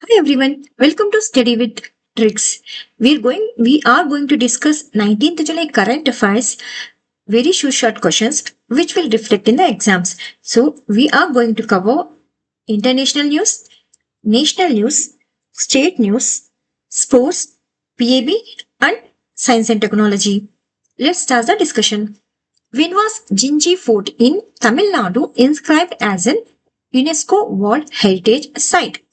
Hi everyone, welcome to Study with Tricks. We are going to discuss 19th July current affairs, very short questions which will reflect in the exams. So we are going to cover international news, national news, state news, sports, PAB and science and technology. Let's start the discussion. When was Jinji Fort in Tamil Nadu inscribed as an UNESCO World Heritage Site?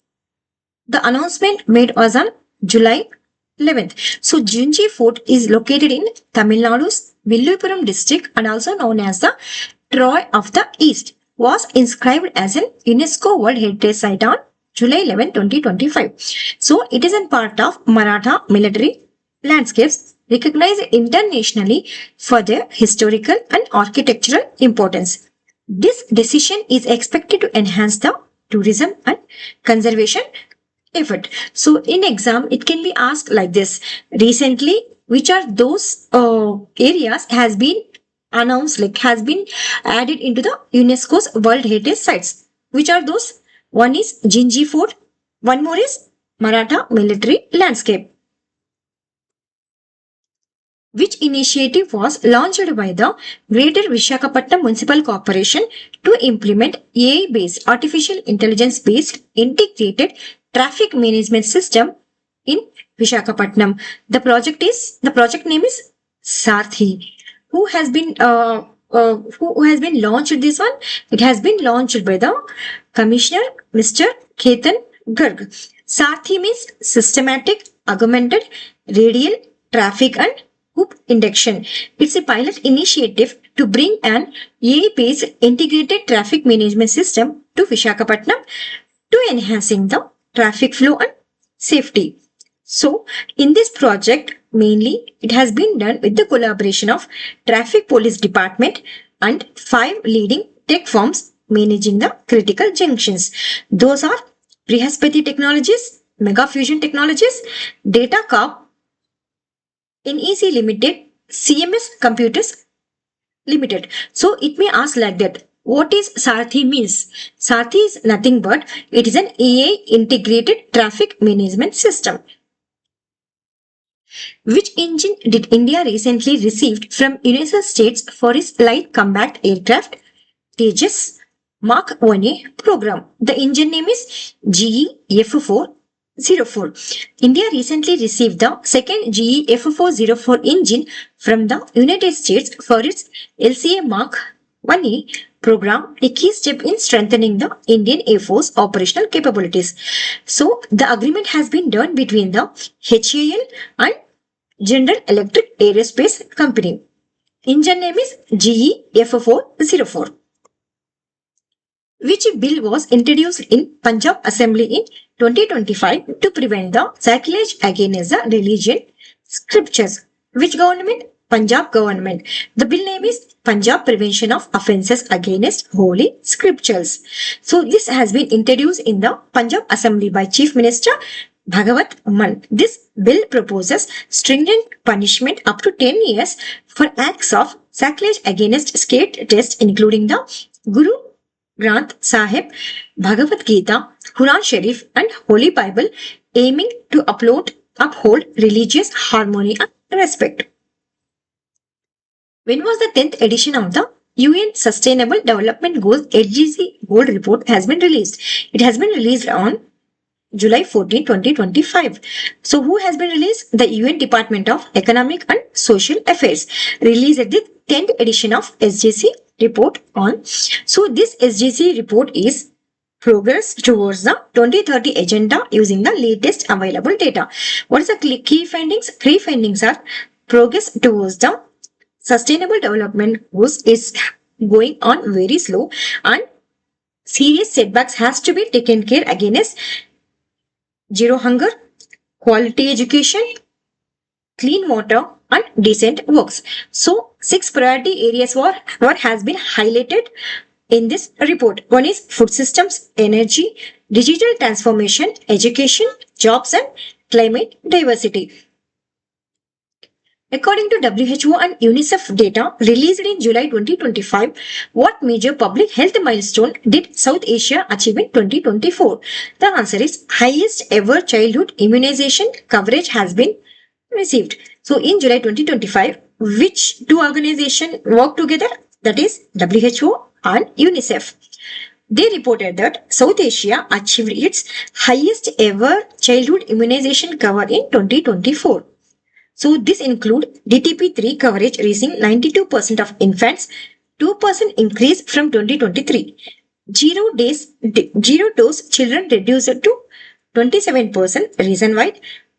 The announcement made was on July 11th. So, Junji Fort is located in Tamil Nadu's Villupuram district and also known as the Troy of the East. Was inscribed as an UNESCO World Heritage Site on July 11, 2025. So, it is a part of Maratha military landscapes recognized internationally for their historical and architectural importance. This decision is expected to enhance the tourism and conservation effort. So in exam, it can be asked like this. Recently, which are those areas has been announced, like has been added into the UNESCO's World Heritage Sites? Which are those? One is Jinji Fort. One more is Maratha Military Landscape. Which initiative was launched by the Greater Vishakhapatnam Municipal Corporation to implement AI-based, artificial intelligence-based integrated traffic management system in Vishakhapatnam. The project name is Sarthi. Who has been launched this one? It has been launched by the Commissioner Mr. Ketan Garg. Sarthi means systematic, augmented, radial traffic and hoop induction. It's a pilot initiative to bring an AI-based integrated traffic management system to Vishakhapatnam to enhancing the traffic flow and safety. So, in this project, mainly it has been done with the collaboration of Traffic Police Department and 5 leading tech firms managing the critical junctions. Those are Brihaspati Technologies, Mega Fusion Technologies, Data NEC Limited, CMS Computers Limited. So it may ask like that. What is Sarthi means? Sarthi is nothing but it is an AI integrated traffic management system. Which engine did India recently received from United States for its light combat aircraft Tejas Mark 1A program? The engine name is GE-F404. India recently received the second GE F404 engine from the United States for its LCA Mark 1A program, a key step in strengthening the Indian Air Force operational capabilities. So, the agreement has been done between the HAL and General Electric Aerospace Company. Engine name is GE F404. Which bill was introduced in Punjab Assembly in 2025 to prevent the sacrilege against the religion scriptures? Which government? Punjab government. The bill name is Punjab Prevention of Offences Against Holy Scriptures. So this has been introduced in the Punjab Assembly by Chief Minister Bhagawat Mann. This bill proposes stringent punishment up to 10 years for acts of sacrilege against sacred texts including the Guru Granth Sahib, Bhagavad Gita, Quran Sharif and Holy Bible aiming to uphold religious harmony and respect. When was the 10th edition of the UN Sustainable Development Goals HGC Gold Report has been released? It has been released on July 14, 2025. So who has been released? The UN Department of Economic and Social Affairs released the 10th edition of SGC report on. So this SGC report is progress towards the 2030 agenda using the latest available data. What is the key findings? Key findings are progress towards the sustainable development goals is going on very slow and serious setbacks has to be taken care against zero hunger, quality education, clean water and decent works. So 6 priority areas were what has been highlighted in this report. One is food systems, energy, digital transformation, education, jobs and climate diversity. According to WHO and UNICEF data released in July 2025, what major public health milestone did South Asia achieve in 2024? The answer is highest ever childhood immunization coverage has been received. So in July 2025, which two organizations work together? That is WHO and UNICEF. They reported that South Asia achieved its highest ever childhood immunization cover in 2024. So this include DTP3 coverage reaching 92% of infants, 2% increase from 2023. Zero dose children reduced to 27%. Reason why?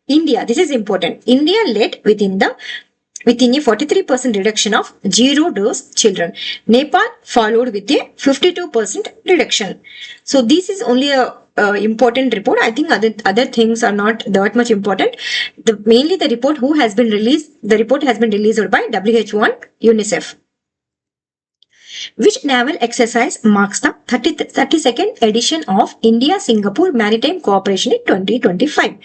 India, this is important. India led within a 43% reduction of zero dose children. Nepal followed with a 52% reduction. So this is only a important report. I think other things are not that much important. Mainly the report has been released by WHO and UNICEF. Which naval exercise marks the 32nd edition of India-Singapore Maritime Cooperation in 2025?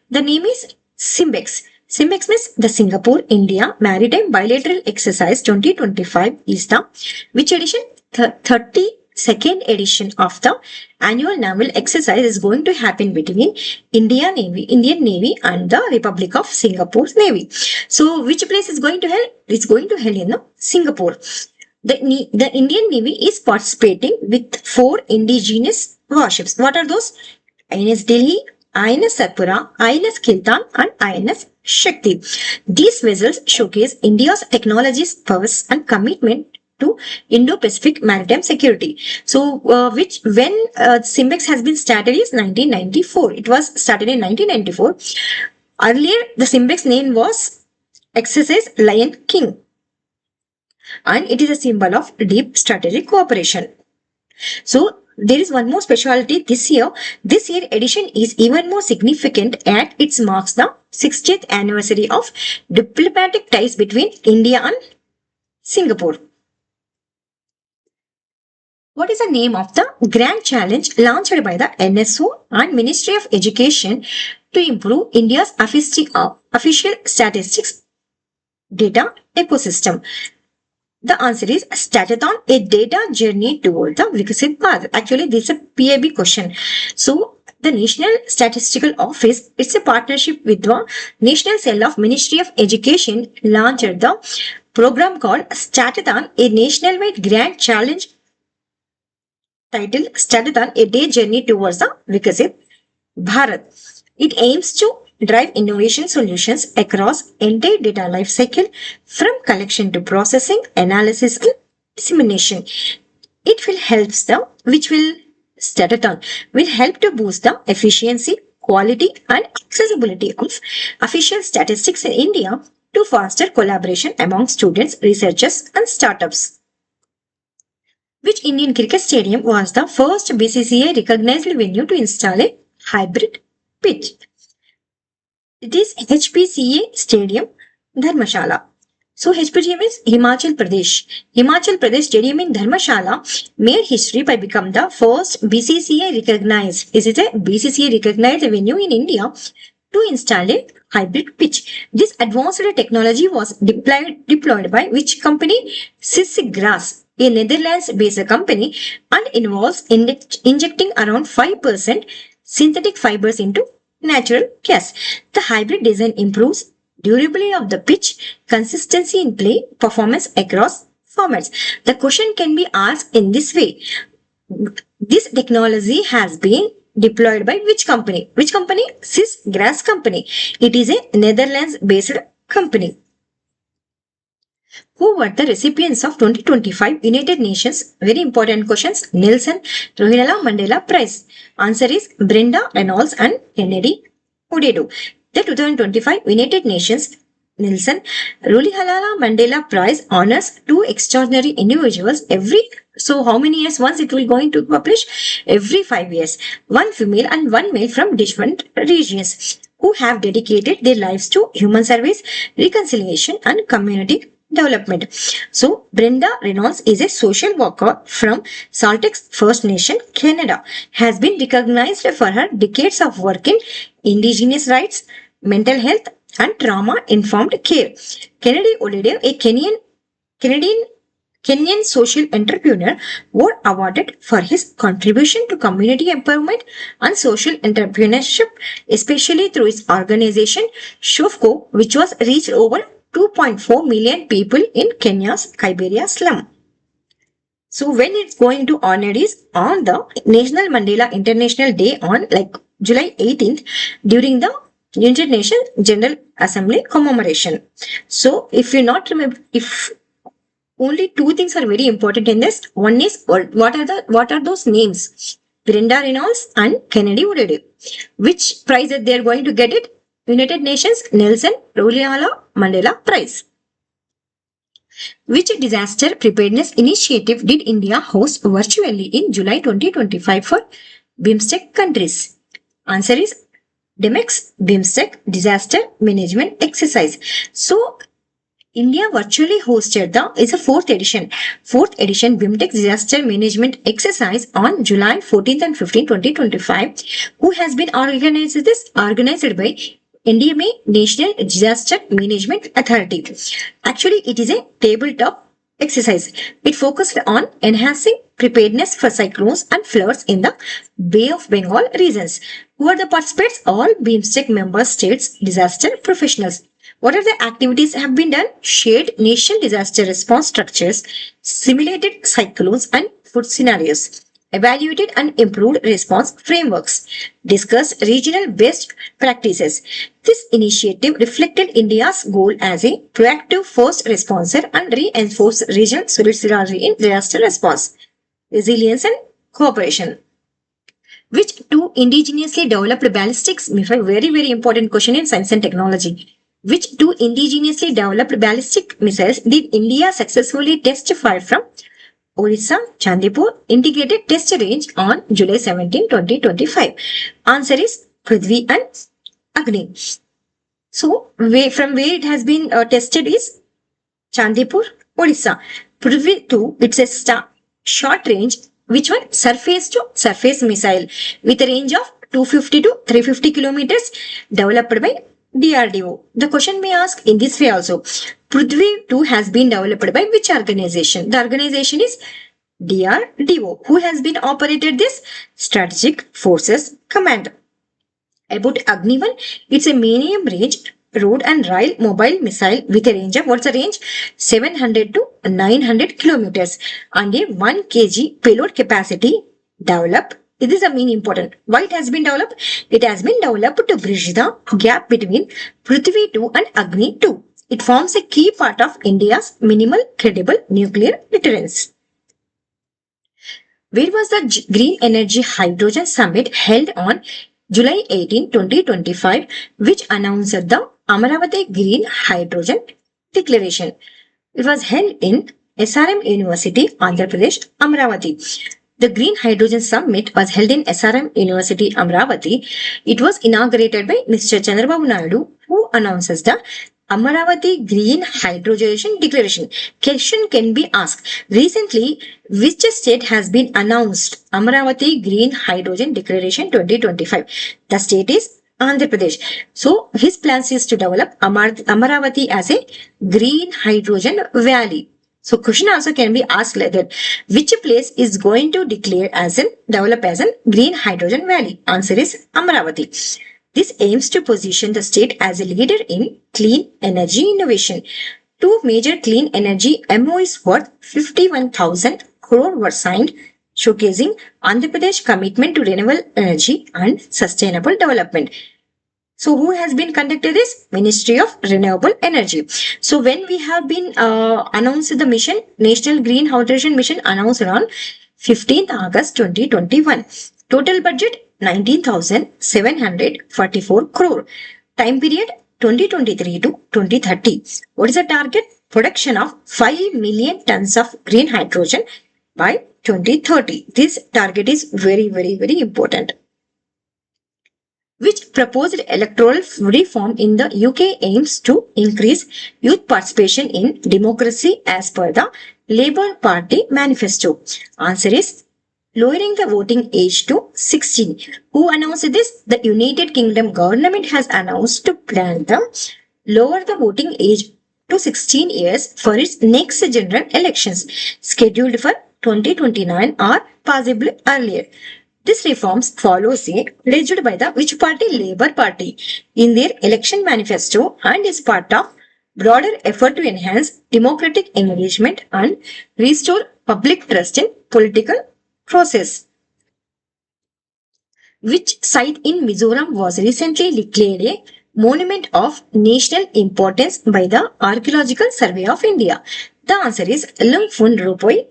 The name is SIMBEX. SIMBEX means the Singapore-India Maritime Bilateral Exercise 2025 is the which edition? 32nd edition of the annual naval exercise is going to happen between Indian Navy and the Republic of Singapore's Navy. So which place is going to held? It's going to held in Singapore. The Indian Navy is participating with 4 indigenous warships. What are those? INS Delhi, INS Satpura, INS Kiltan and INS Shakti. These vessels showcase India's technologies, prowess and commitment to Indo-Pacific maritime security. So, when SIMBEX has been started is 1994. It was started in 1994. Earlier, the SIMBEX name was Exercise Lion King, and it is a symbol of deep strategic cooperation. So, there is one more specialty this year. This year edition is even more significant as it marks the 60th anniversary of diplomatic ties between India and Singapore. What is the name of the grand challenge launched by the NSO and Ministry of Education to improve India's official statistics data ecosystem? The answer is Statathon, a data journey toward the Viksit Bharat. Actually, this is a PIB question. So, the National Statistical Office, it's a partnership with the National Cell of Ministry of Education, launched the program called Statathon, a nationwide grand challenge titled Statathon, a day journey towards the Viksit Bharat. It aims to drive innovation solutions across entire data life cycle from collection to processing, analysis and dissemination. It will help Statathon will help to boost the efficiency, quality and accessibility of official statistics in India to foster collaboration among students, researchers and startups. Which Indian cricket stadium was the first BCCI recognized venue to install a hybrid pitch? It is HPCA Stadium, Dharmashala. So HPCA means Himachal Pradesh. Himachal Pradesh Stadium in Dharmashala made history by becoming the first BCCI recognized. Is it a BCCI recognized venue in India to install a hybrid pitch? This advanced technology was deployed by which company? Sisgras, a Netherlands-based company, and involves injecting around 5% synthetic fibers into natural gas. The hybrid design improves durability of the pitch, consistency in play, performance across formats. The question can be asked in this way. This technology has been deployed by which company? Which company? Sisgras company. It is a Netherlands-based company. Who were the recipients of 2025 United Nations? Very important questions. Nelson Rolihlahla Mandela Prize. Answer is Brenda Reynolds and Kennedy Odedo. The 2025 United Nations Nelson Rolihlahla Mandela Prize honors 2 extraordinary individuals so how many years once it will going to publish? Every 5 years. 1 female and 1 male from different regions who have dedicated their lives to human service, reconciliation and community development. So, Brenda Reynolds is a social worker from Saltex First Nation, Canada, has been recognized for her decades of work in indigenous rights, mental health, and trauma-informed care. Kennedy Oyedepo, a Kenyan social entrepreneur, was awarded for his contribution to community empowerment and social entrepreneurship, especially through his organization Shofco, which was reached over 2.4 million people in Kenya's Kiberia slum. So when it's going to honor is on the National Mandela International Day on July 18th during the United Nations General Assembly commemoration. So if you not remember, if only two things are very important in this. One is what are those names? Brenda Reynolds and Kennedy Oyedepo. Which prize that they are going to get it? United Nations Nelson Rolihlahla Mandela Prize. Which disaster preparedness initiative did India host virtually in July 2025 for BIMSTEC countries? Answer is DMEX BIMSTEC Disaster Management Exercise. So India virtually hosted is a fourth edition BIMTEC Disaster Management Exercise on July 14th and 15th, 2025. Who has been organized this? Organized by NDMA, National Disaster Management Authority. Actually, it is a tabletop exercise. It focused on enhancing preparedness for cyclones and floods in the Bay of Bengal regions. Who are the participants? All BIMSTEC member states disaster professionals. What are the activities have been done? Shared nation disaster response structures, simulated cyclones and food scenarios, evaluated and improved response frameworks, discussed regional best practices. This initiative reflected India's goal as a proactive first responder and reinforced regional solidarity in disaster response, resilience and cooperation. Which two indigenously developed ballistics missiles? Very, very important question in science and technology. Which two indigenously developed ballistic missiles did India successfully test fire from Odisha Chandipur Integrated Test Range on July 17, 2025? Answer is Prithvi and Agni. So, from where it has been tested is Chandipur, Odisha. Prithvi 2, it's a short range, which one? Surface to surface missile with a range of 250 to 350 kilometers developed by DRDO. The question may ask in this way also. Prithvi 2 has been developed by which organization? The organization is DRDO. Who has been operated this? Strategic Forces Command. About Agni 1, it's a medium range road and rail mobile missile with a range of, what's the range? 700 to 900 kilometers and a 1 kg payload capacity developed. This is a main important. Why it has been developed? It has been developed to bridge the gap between Prithvi 2 and Agni 2. It forms a key part of India's minimal credible nuclear deterrence. Where was the Green Energy Hydrogen Summit held on July 18, 2025, which announced the Amaravati Green Hydrogen Declaration? It was held in SRM University, Andhra Pradesh, Amaravati. The Green Hydrogen Summit was held in SRM University, Amaravati. It was inaugurated by Mr. Chandrababu Naidu, who announces the Amaravati Green Hydrogen Declaration. Question can be asked. Recently, which state has been announced Amaravati Green Hydrogen Declaration 2025? The state is Andhra Pradesh. So, his plans is to develop Amaravati as a green hydrogen valley. So, question also can be asked like that. Which place is going to develop as a green hydrogen valley? Answer is Amaravati. This aims to position the state as a leader in clean energy innovation. Two major clean energy MOUs worth 51,000 crore were signed, showcasing Andhra Pradesh commitment to renewable energy and sustainable development. So who has been conducted this? Ministry of Renewable Energy. So when we have been announced the mission, National Green Hydrogen Mission announced on 15th August 2021. Total budget 19,744 crore. Time period 2023 to 2030. What is the target? Production of 5 million tons of green hydrogen by 2030. This target is very, very, very important. Which proposed electoral reform in the UK aims to increase youth participation in democracy as per the Labour Party manifesto? Answer is lowering the voting age to 16. Who announced this? The United Kingdom government has announced to plan the lower the voting age to 16 years for its next general elections, scheduled for 2029 or possibly earlier. This reforms follows a pledged by the which party? Labour Party in their election manifesto and is part of broader effort to enhance democratic engagement and restore public trust in political process. Which site in Mizoram was recently declared a monument of national importance by the Archaeological Survey of India? The answer is Lungfun Ropoi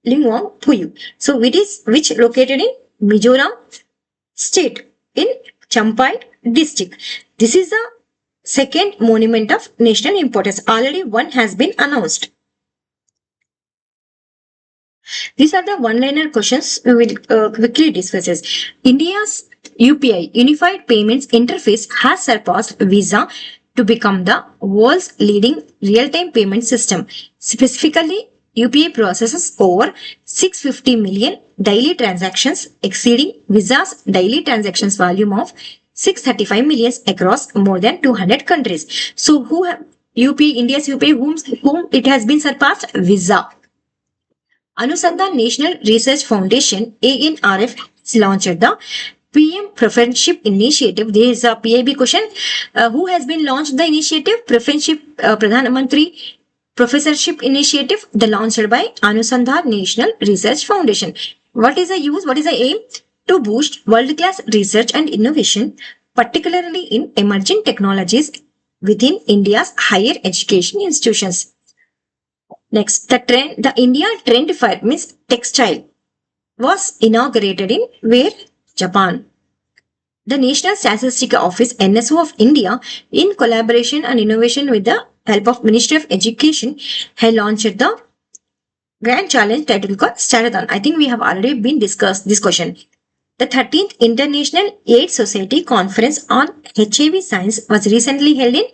Lingwang Puyu. So it is which located in Mizoram state in Champai district. This is the second monument of national importance. Already one has been announced. These are the one-liner questions we will quickly discuss. India's UPI, Unified Payments Interface, has surpassed Visa to become the world's leading real-time payment system. Specifically, UPI processes over 650 million daily transactions, exceeding Visa's daily transactions volume of 635 million across more than 200 countries. So, who have UPI, India's UPI, whom it has been surpassed? Visa. Anusandhan National Research Foundation ANRF has launched the PM Professorship Initiative. There is a PIB question. Who has been launched the initiative? Pradhan Mantri Professorship Initiative, the launched by Anusandhan National Research Foundation. What is the use? What is the aim? To boost world-class research and innovation, particularly in emerging technologies within India's higher education institutions. Next, the India Trend Fair means textile was inaugurated in where? Japan. The National Statistical Office NSO of India, in collaboration and innovation with the help of Ministry of Education, has launched the grand challenge title called Starathon. I think we have already been discussed this question. The 13th International AIDS Society Conference on HIV Science was recently held in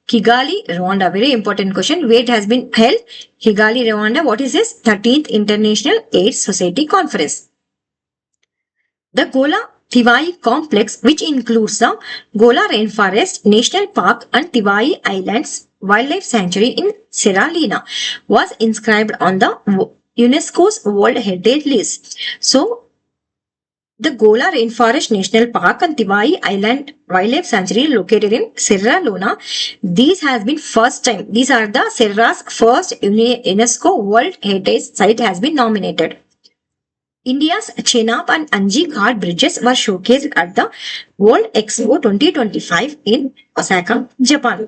Kigali, Rwanda. Very important question. Where it has been held? Kigali, Rwanda. What is this? 13th International AIDS Society Conference. The Gola Tivai Complex, which includes the Gola Rainforest National Park and Tivai Islands Wildlife Sanctuary in Sierra Leone, was inscribed on the UNESCO's World Heritage List. So, the Gola Rainforest National Park and Tivai Island Wildlife Sanctuary located in Sierra Leone. These has been first time. These are the Sierra's first UNESCO World Heritage Site has been nominated. India's Chenab and Anji Ghat bridges were showcased at the World Expo 2025 in Osaka, Japan.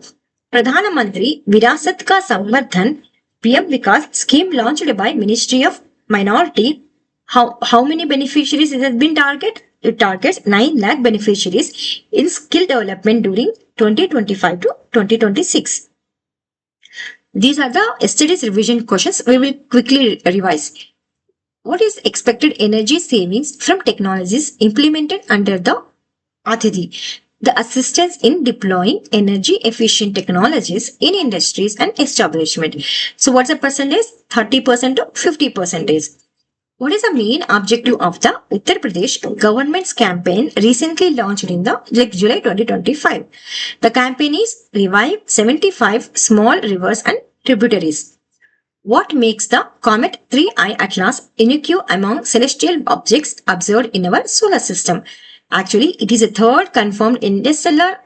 Pradhan Mantri Virasat Ka Samvardhan PM Vikas scheme launched by Ministry of Minority. How many beneficiaries it has been targeted? It targets 9 lakh beneficiaries in skill development during 2025 to 2026. These are the yesterday's revision questions. We will quickly revise. What is expected energy savings from technologies implemented under the Atithi? The assistance in deploying energy efficient technologies in industries and establishment. So what's the percentage? 30% to 50%. What is the main objective of the Uttar Pradesh government's campaign recently launched in the July 2025? The campaign is Revive 75 Small Rivers and Tributaries. What makes the comet 3I Atlas unique among celestial objects observed in our solar system? Actually, it is a third confirmed interstellar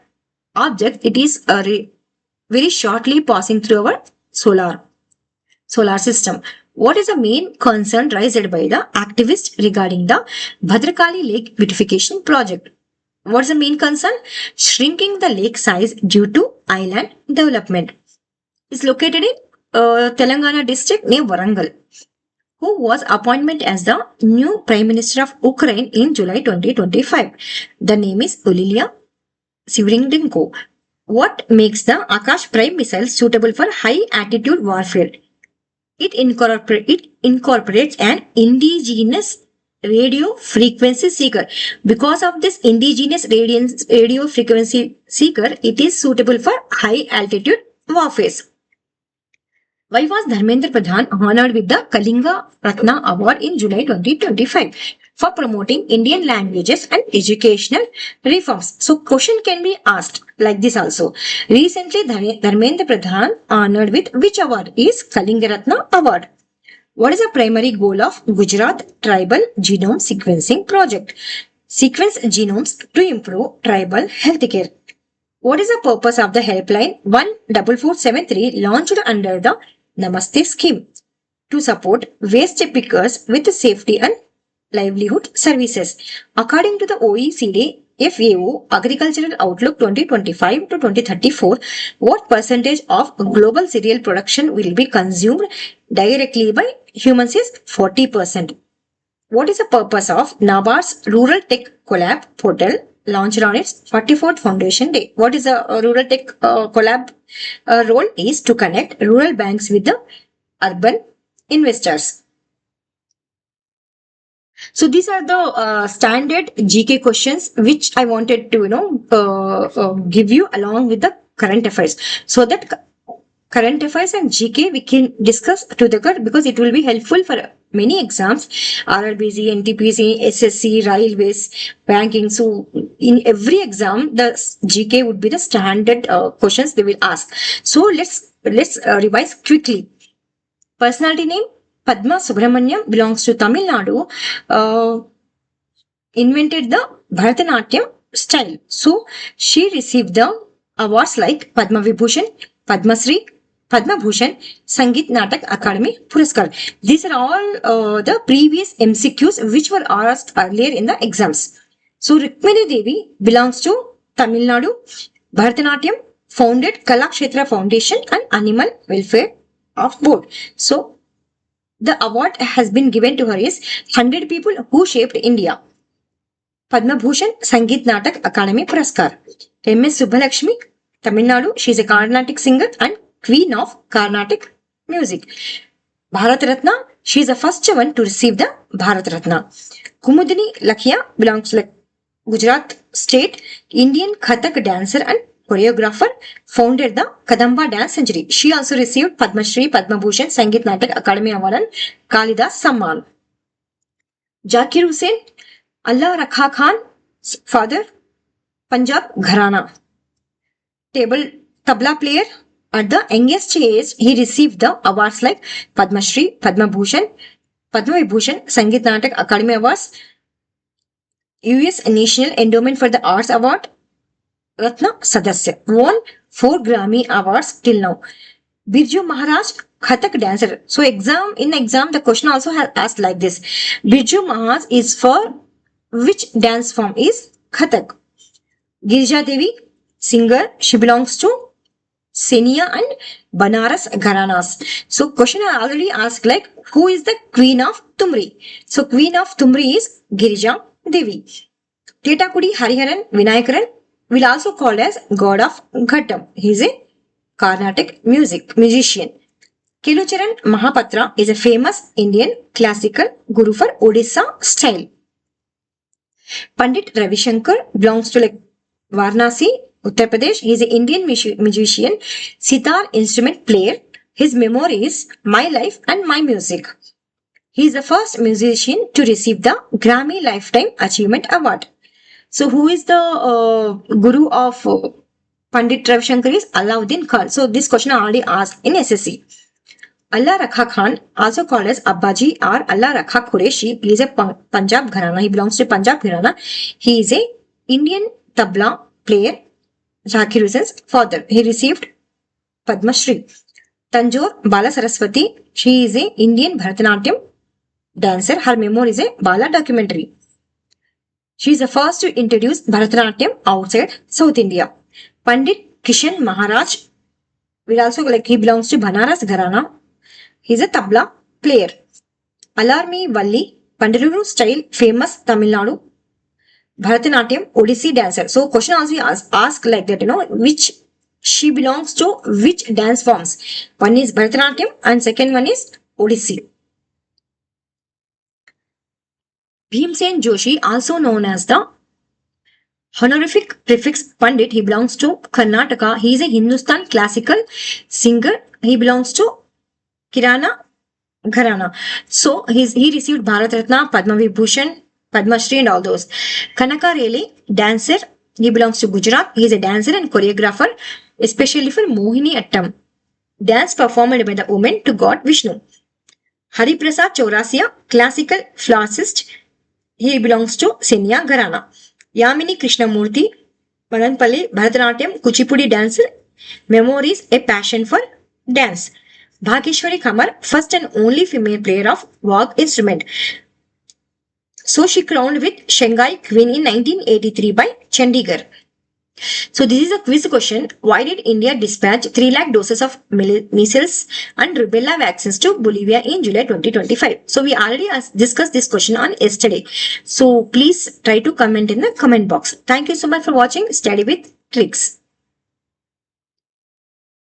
object. It is very shortly passing through our solar system. What is the main concern raised by the activists regarding the Bhadrakali Lake Beautification Project? What's the main concern? Shrinking the lake size due to island development. It's located in Telangana district near Warangal. Who was appointed as the new Prime Minister of Ukraine in July 2025? The name is Yulia Sviridenko. What makes the Akash Prime missile suitable for high altitude warfare? It incorporates an indigenous radio frequency seeker. Because of this indigenous radio frequency seeker, it is suitable for high altitude warfare. Why was Dharmendra Pradhan honored with the Kalinga Ratna Award in July 2025 for promoting Indian languages and educational reforms? So, question can be asked like this also. Recently, Dharmendra Pradhan honored with which award is Kalinga Ratna Award? What is the primary goal of Gujarat Tribal Genome Sequencing Project? Sequence genomes to improve tribal healthcare. What is the purpose of the helpline 14473 launched under the Namaste scheme? To support waste pickers with safety and livelihood services. According to the OECD FAO Agricultural Outlook 2025 to 2034, what percentage of global cereal production will be consumed directly by humans is 40%. What is the purpose of NABARD's Rural Tech Collab portal launched on its 44th Foundation Day? What is the Rural Tech Collab role is to connect rural banks with the urban investors. So these are the standard GK questions which I wanted to give you along with the current affairs, so that current affairs and GK we can discuss together because it will be helpful for many exams, RRBC, NTPC, SSC, railways, banking. So in every exam the GK would be the standard questions they will ask. So let's revise quickly. Personality name Padma Subramaniam belongs to Tamil Nadu. Invented the Bharatanatyam style. So she received the awards like Padma Vibhushan, Padma Shri, Padma Bhushan, Sangeet Natak Academy Puraskar. These are all the previous MCQs which were asked earlier in the exams. So Rukmini Devi belongs to Tamil Nadu. Bharatanatyam founded Kalakshetra Foundation and Animal Welfare of Board. So the award has been given to her is 100 people who shaped India. Padma Bhushan Sangeet Natak Academy Puraskar. M.S. Subbalakshmi, Tamil Nadu. She is a Carnatic singer and queen of Carnatic music. Bharat Ratna. She is the first one to receive the Bharat Ratna. Kumudini Lakhia belongs to Gujarat state. Indian Kathak dancer and choreographer, founded the Kadamba Dance Century. She also received Padma Shri, Padma Bhushan, Sangeet Natak Academy Award and Kalidas Samman. Zakir Hussain, Allah Rakha Khan's father, Punjab Gharana. Tabla player. At the youngest age, he received the awards like Padma Shri, Padma Bhushan, Padma Vibhushan, Sangeet Natak Academy Awards, US National Endowment for the Arts Award, Ratna Sadasya. Won 4 Grammy Awards till now. Birju Maharaj, Kathak dancer. So in exam, the question also has asked like this. Birju Maharaj is for which dance form is Kathak? Girija Devi, singer. She belongs to Senia and Banaras Gharanas. So question I already asked like who is the queen of Tumri? So queen of Tumri is Girija Devi. Tetakudi Hariharan Vinayakaran will also called as god of Ghattam. He is a Carnatic musician. Kelucharan Mahapatra is a famous Indian classical guru for Odisha style. Pandit Ravi Shankar belongs to Varanasi, Uttar Pradesh. He is an Indian musician, sitar instrument player. His memoir is My Life and My Music. He is the first musician to receive the Grammy Lifetime Achievement Award. So who is the guru of Pandit Ravi Shankar is Alauddin Khan. So this question I already asked in SSC. Allah Rakha Khan, also called as Abbaji or Allah Rakha Qureshi, he is a Punjab Gharana. He belongs to Punjab Gharana. He is a Indian tabla player. Zakir Hussain's father. He received Padma Shri. Tanjore Bala Saraswati. She is a Indian Bharatanatyam dancer. Her memoir is a Bala documentary. She is the first to introduce Bharatanatyam outside South India. Pandit Kishan Maharaj will also he belongs to Banaras Gharana. He is a tabla player. Alarmi Valli, Pandaluru style famous Tamil Nadu Bharatanatyam Odissi dancer. So question also ask like that, which she belongs to which dance forms. One is Bharatanatyam and second one is Odissi. Bhimsen Joshi, also known as the honorific prefix Pandit, he belongs to Karnataka. He is a Hindustan classical singer. He belongs to Kirana Gharana. So he received Bharat Ratna, Padma Vibhushan, Padma Shri and all those. Kanaka Rele, dancer. He belongs to Gujarat. He is a dancer and choreographer, especially for Mohini Attam. Dance performed by the women to God Vishnu. Hariprasad Chaurasia, classical flautist. He belongs to Senya Gharana. Yamini Krishnamurthy, Madanpalli, Bharatanatyam, Kuchipudi dancer. Memories, a passion for dance. Bhageshwari Kamar, first and only female player of Wag instrument. So she crowned with Shanghai Queen in 1983 by Chandigarh. So this is a quiz question. Why did India dispatch 3 lakh doses of measles and rubella vaccines to Bolivia in July 2025? So we already discussed this question on yesterday. So please try to comment in the comment box. Thank you so much for watching Study with Tricks.